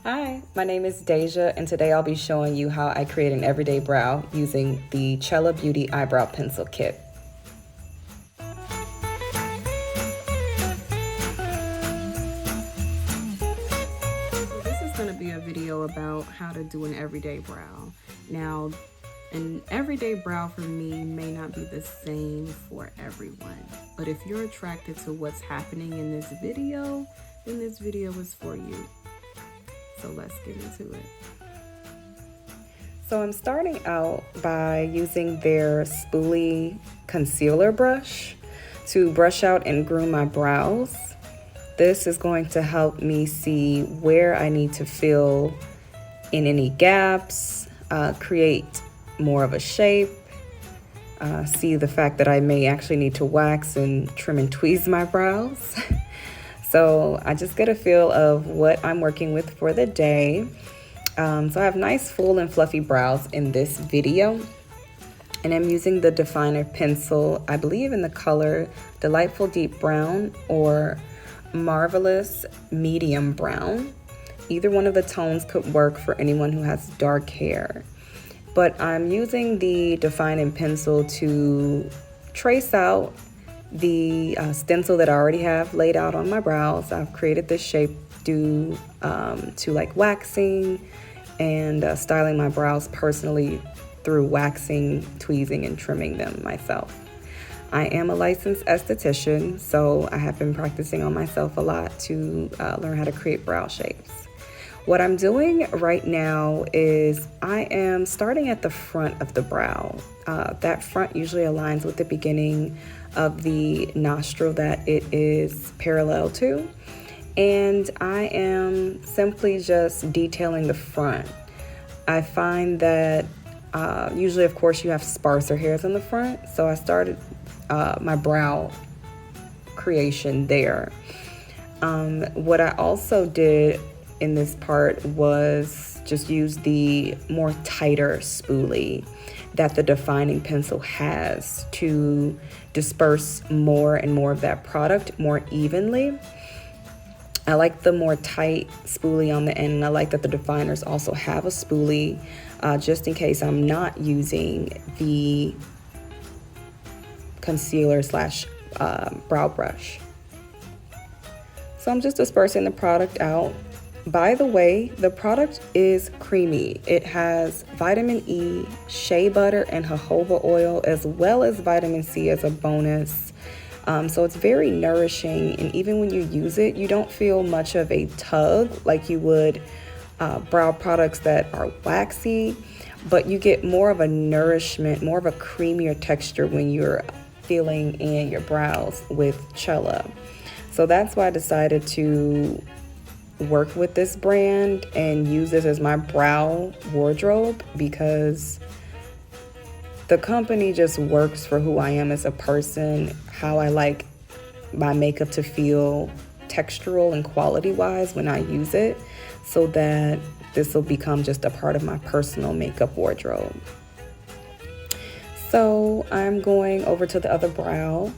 Hi, my name is Deja, and today I'll be showing you how I create an everyday brow using the Chella Beauty Eyebrow Pencil Kit. So this is going to be a video about how to do an everyday brow. Now, an everyday brow for me may not be the same for everyone, but if you're attracted to what's happening in this video, then this video is for you. So let's get into it. So I'm starting out by using their spoolie concealer brush to brush out and groom my brows. This is going to help me see where I need to fill in any gaps, create more of a shape, see the fact that I may actually need to wax and trim and tweeze my brows. So I just get a feel of what I'm working with for the day. So I have nice full and fluffy brows in this video. And I'm using the definer pencil, I believe in the color Delightful Deep Brown or Marvelous Medium Brown. Either one of the tones could work for anyone who has dark hair. But I'm using the defining pencil to trace out the stencil that I already have laid out on my brows. I've created this shape due to like waxing and styling my brows personally through waxing, tweezing, and trimming them myself. I am a licensed esthetician, so I have been practicing on myself a lot to learn how to create brow shapes. What I'm doing right now is I am starting at the front of the brow. That front usually aligns with the beginning of the nostril that it is parallel to. And I am simply just detailing the front. I find that usually, of course, you have sparser hairs in the front. So I started my brow creation there. What I also did in this part was just use the more tighter spoolie that the defining pencil has to disperse more and more of that product more evenly. I like the more tight spoolie on the end, and I like that the definers also have a spoolie just in case I'm not using the concealer slash brow brush. So I'm just dispersing the product out. By the way, the product is creamy. It has vitamin E, shea butter, and jojoba oil, as well as vitamin C as a bonus. So it's very nourishing, and even when you use it, you don't feel much of a tug like you would brow products that are waxy, but you get more of a nourishment, more of a creamier texture when you're filling in your brows with Chella. So that's why I decided to work with this brand and use this as my brow wardrobe, because the company just works for who I am as a person, how I like my makeup to feel textural and quality wise when I use it, so that this will become just a part of my personal makeup wardrobe. So I'm going over to the other brow.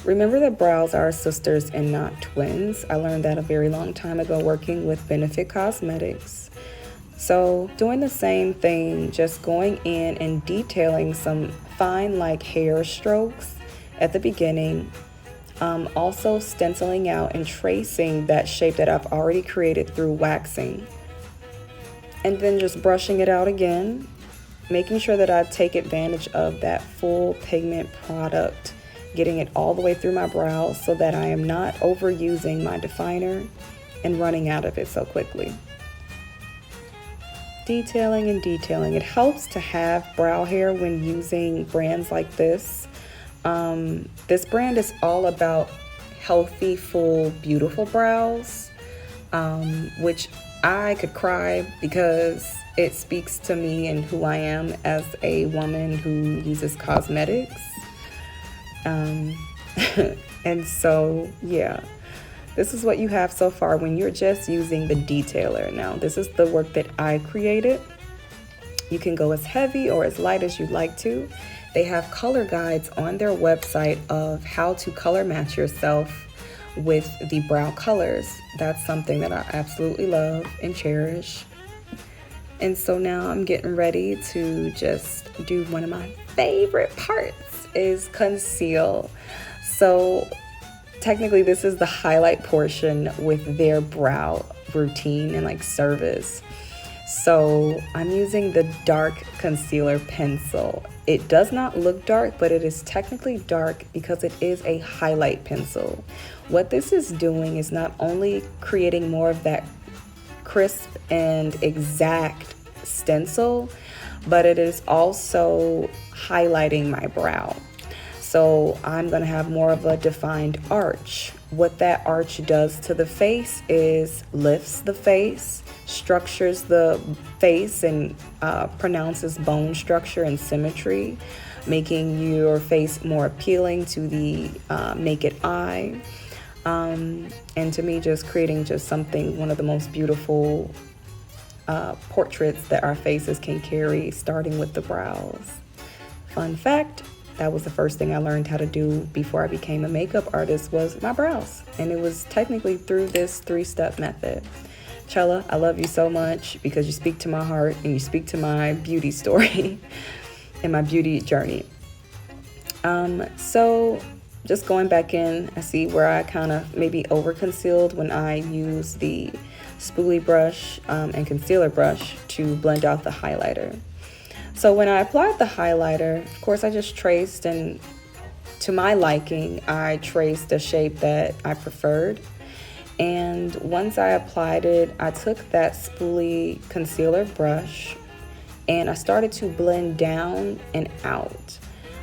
Remember that brows are sisters and not twins. I learned that a very long time ago working with Benefit Cosmetics. So doing the same thing, just going in and detailing some fine like hair strokes at the beginning. Also stenciling out and tracing that shape that I've already created through waxing. And then just brushing it out again, making sure that I take advantage of that full pigment product, getting it all the way through my brows so that I am not overusing my definer and running out of it so quickly. Detailing and detailing. It helps to have brow hair when using brands like this. This brand is all about healthy, full, beautiful brows, which I could cry because it speaks to me and who I am as a woman who uses cosmetics. And so, yeah, this is what you have so far when you're just using the detailer. Now, this is the work that I created. You can go as heavy or as light as you'd like to. They have color guides on their website of how to color match yourself with the brow colors. That's something that I absolutely love and cherish. And so now I'm getting ready to just do one of my favorite parts, is conceal. So technically this is the highlight portion with their brow routine and like service. So I'm using the dark concealer pencil. It does not look dark, but it is technically dark because it is a highlight pencil. What this is doing is not only creating more of that crisp and exact stencil, but it is also highlighting my brow. So I'm gonna have more of a defined arch. What that arch does to the face is lifts the face, structures the face, and pronounces bone structure and symmetry, making your face more appealing to the naked eye. And to me, just creating just something, one of the most beautiful portraits that our faces can carry, starting with the brows. Fun fact, that was the first thing I learned how to do before I became a makeup artist, was my brows. And it was technically through this 3-step method. Chella, I love you so much because you speak to my heart and you speak to my beauty story and my beauty journey. So just going back in, I see where I kind of maybe over concealed when I use the spoolie brush and concealer brush to blend out the highlighter. So when I applied the highlighter, of course I just traced, and to my liking, I traced a shape that I preferred. And once I applied it, I took that spoolie concealer brush and I started to blend down and out.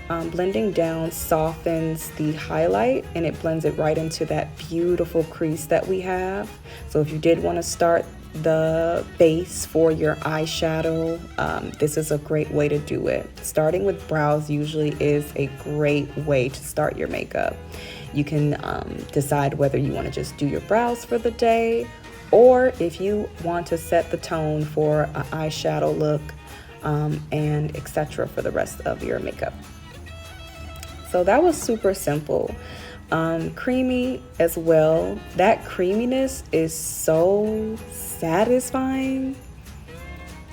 Blending down softens the highlight and it blends it right into that beautiful crease that we have. So if you did want to start the base for your eyeshadow, this is a great way to do it. Starting with brows usually is a great way to start your makeup. You can decide whether you want to just do your brows for the day, or if you want to set the tone for an eyeshadow look and etc. for the rest of your makeup. So that was super simple. Creamy as well. That creaminess is so satisfying.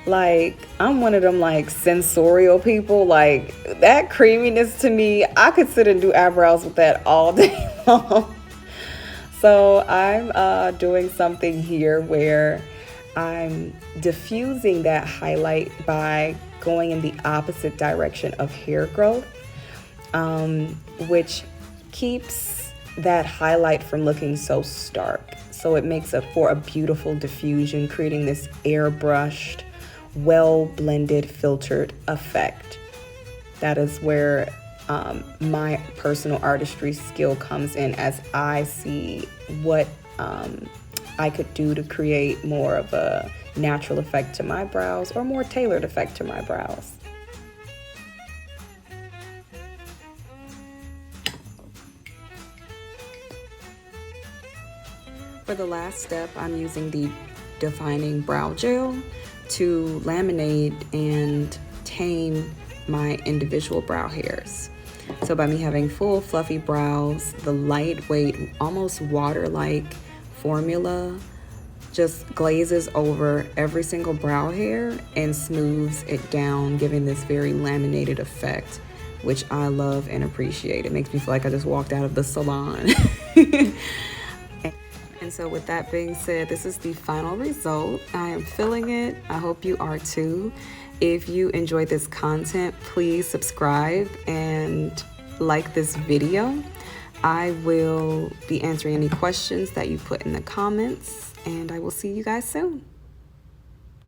Like, I'm one of them like sensorial people. Like, that creaminess to me, I could sit and do eyebrows with that all day long. So I'm doing something here where I'm diffusing that highlight by going in the opposite direction of hair growth, which keeps that highlight from looking so stark. So it makes it for a beautiful diffusion, creating this airbrushed, well blended, filtered effect. That is where my personal artistry skill comes in, as I see what I could do to create more of a natural effect to my brows, or more tailored effect to my brows. For the last step, I'm using the defining brow gel to laminate and tame my individual brow hairs. So by me having full fluffy brows, the lightweight, almost water-like formula just glazes over every single brow hair and smooths it down, giving this very laminated effect, which I love and appreciate. It makes me feel like I just walked out of the salon. And so with that being said, this is the final result. I am feeling it. I hope you are too. If you enjoyed this content, please subscribe and like this video. I will be answering any questions that you put in the comments, and I will see you guys soon.